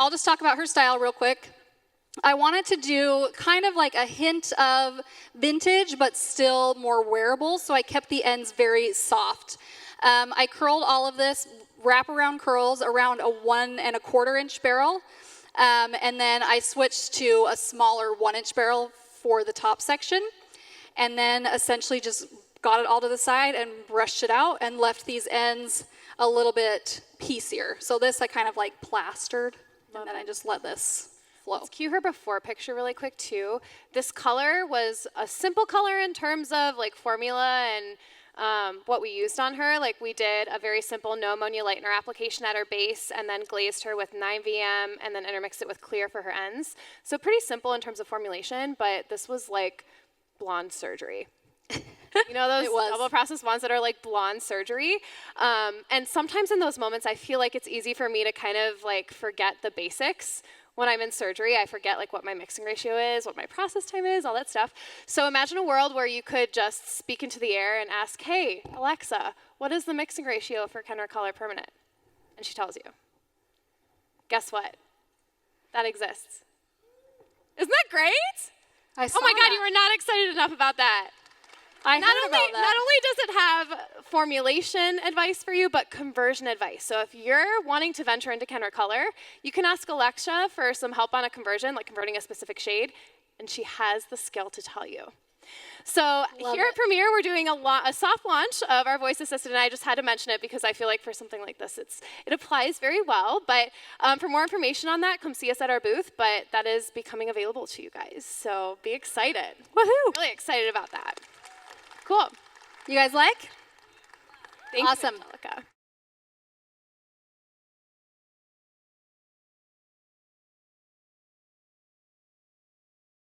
I'll just talk about her style real quick. I wanted to do kind of like a hint of vintage, but still more wearable, so I kept the ends very soft. I curled all of this wraparound curls around a 1 1/4 inch barrel, and then I switched to a smaller 1 inch barrel for the top section, and then essentially just got it all to the side and brushed it out and left these ends a little bit piecier. So this I kind of like plastered, and then I just let this flow. Let's cue her before picture really quick too. This color was a simple color in terms of like formula and what we used on her. Like we did a very simple no ammonia lightener application at her base and then glazed her with 9VM and then intermixed it with clear for her ends. So pretty simple in terms of formulation, but this was like blonde surgery. You know those double process ones that are like blonde surgery? And sometimes in those moments, I feel like it's easy for me to kind of like forget the basics. When I'm in surgery, I forget like what my mixing ratio is, what my process time is, all that stuff. So imagine a world where you could just speak into the air and ask, hey, Alexa, what is the mixing ratio for Kenra Color Permanent? And she tells you. Guess what? That exists. Isn't that great? Oh my God, you were not excited enough about that. Not only does it have formulation advice for you, but conversion advice. So if you're wanting to venture into Kenra Color, you can ask Alexa for some help on a conversion, like converting a specific shade, and she has the skill to tell you. So here at Premiere, we're doing a soft launch of our voice assistant, and I just had to mention it because I feel like for something like this, it applies very well. But for more information on that, come see us at our booth. But that is becoming available to you guys, so be excited. Woohoo! Really excited about that. Cool. You guys like? Thank awesome. You, Angelica.